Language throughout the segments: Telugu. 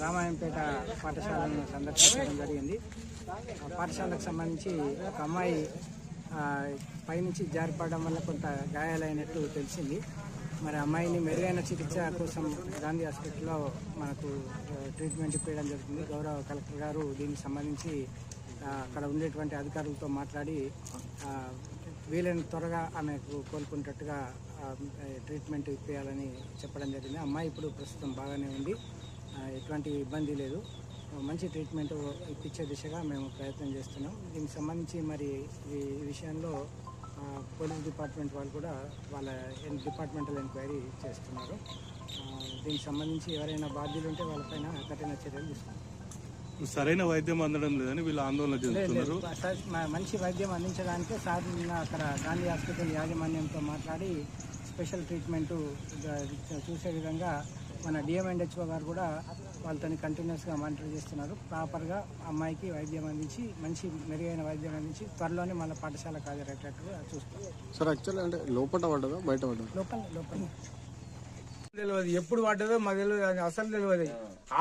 రామాయంపేట పాఠశాలను సందర్శించడం జరిగింది. పాఠశాలకు సంబంధించి ఒక అమ్మాయి పైనుంచి జారిపడడం వల్ల కొంత గాయాలైనట్టు తెలిసింది. మరి అమ్మాయిని మెరుగైన చికిత్స కోసం గాంధీ హాస్పిటల్లో మనకు ట్రీట్మెంట్ ఇప్పించడం జరుగుతుంది. గౌరవ కలెక్టర్ గారు దీనికి సంబంధించి అక్కడ ఉండేటువంటి అధికారులతో మాట్లాడి వీలైన త్వరగా ఆమెకు కోలుకునేటట్టుగా ట్రీట్మెంట్ ఇప్పించాలని చెప్పడం జరిగింది. అమ్మాయి ఇప్పుడు ప్రస్తుతం బాగానే ఉంది, ఎటువంటి ఇబ్బంది లేదు. మంచి ట్రీట్మెంట్ ఇప్పించే దిశగా మేము ప్రయత్నం చేస్తున్నాం. దీనికి సంబంధించి మరి ఈ విషయంలో పోలీస్ డిపార్ట్మెంట్ వాళ్ళు కూడా వాళ్ళ డిపార్ట్మెంటల్ ఎంక్వైరీ చేస్తున్నారు. దీనికి సంబంధించి ఎవరైనా బాధ్యులు ఉంటే వాళ్ళపైన కఠిన చర్యలు తీసుకుంటారు. సరైన వైద్యం అందడం లేదని వీళ్ళు ఆందోళన చేస్తున్నారు. మంచి వైద్యం అందించడానికి సార్ నిన్న అక్కడ గాంధీ హాస్పిటల్ యాజమాన్యంతో మాట్లాడి స్పెషల్ ట్రీట్మెంట్ చూసే విధంగా మన డిఎంఎండ్హెచ్ఓ గారు కూడా వాళ్ళతో కంటిన్యూస్గా మానిటర్ చేస్తున్నారు. ప్రాపర్గా అమ్మాయికి వైద్యం అందించి మంచి మెరుగైన వైద్యం అందించి త్వరలోనే మళ్ళీ పాఠశాలకు హాజరయ్యేటట్టుగా చూస్తాం. సార్ యాక్చువల్లీ అంటే లోపల పడ్డదా బయట పడ్డదా? లోపల తెలియదు, ఎప్పుడు పడ్డదో మాకు తెలియదు, అసలు తెలియదు.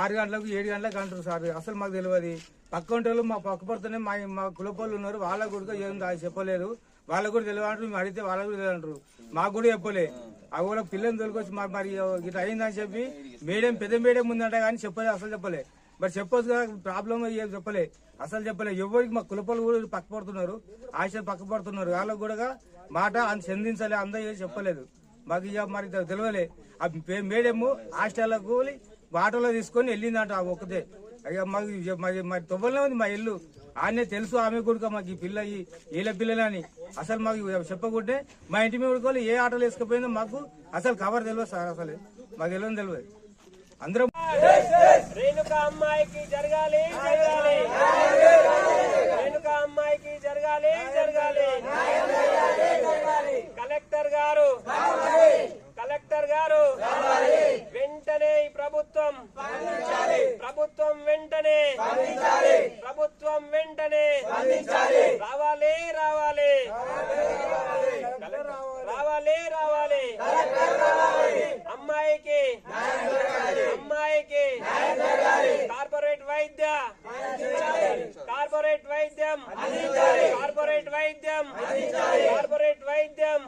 6 గంటలకు 7 గంటలకు అంటారు సార్, అసలు మాకు తెలియదు. పక్క వాళ్ళు మా పక్క పడుతూనే మా కులపోళ్ళు ఉన్నారు, వాళ్ళకు కూడా ఏం చెప్పలేదు. వాళ్ళకు కూడా తెలియదు అంటారు, మేము అడిగితే వాళ్ళకు కూడా తెలియదు అంటారు, మాకు కూడా చెప్పలే. ఆ కూడా పిల్లల్ని తోలుకొచ్చి మరి ఇట్లా అయిందని చెప్పి పెద్ద మేడం ఉందంట కానీ చెప్పలేదు, అసలు చెప్పలే. మరి చెప్పొచ్చు కదా, ప్రాబ్లం ఏం చెప్పలే, అసలు చెప్పలే. ఎవరికి మా కులపోళ్ళు కూడా పక్క పడుతున్నారు, ఆశ పక్క పడుతున్నారు, వాళ్ళకు కూడా మాట అంత చెందించాలి అందరూ చెప్పలేదు. మాకు ఇక మరి తెలియలే. ఆ మేడము హాస్టల్లకు ఆటోలో తీసుకొని వెళ్ళిందంట ఒక్కతే. అయ్యా మాకు మరి తొవ్వలనే ఉంది మా ఇల్లు, ఆమె తెలుసు ఆమె కూడా మాకు ఈ పిల్ల వీళ్ళ పిల్లలని అసలు మాకు చెప్పకుంటే మా ఇంటి మీద కూడా ఏ ఆటోలు వేసుకుపోయిందో మాకు అసలు కవర్ తెలియదు సార్, అసలు మాకు తెలియదు. అందరం రేణుక అమ్మాయికి జరగాలి, రేణుక అమ్మాయికి జరగాలి. కలెక్టర్ గారు వెంటనే ఈ ప్రభుత్వం వెంటనే రావాలి. అమ్మాయికి కార్పొరేట్ వైద్యం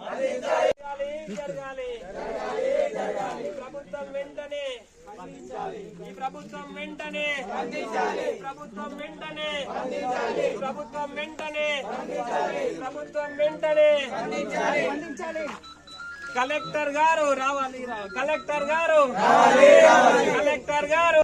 జరగాలి. ఈ ప్రభుత్వం వెంటనే కలెక్టర్ గారు రావాలి.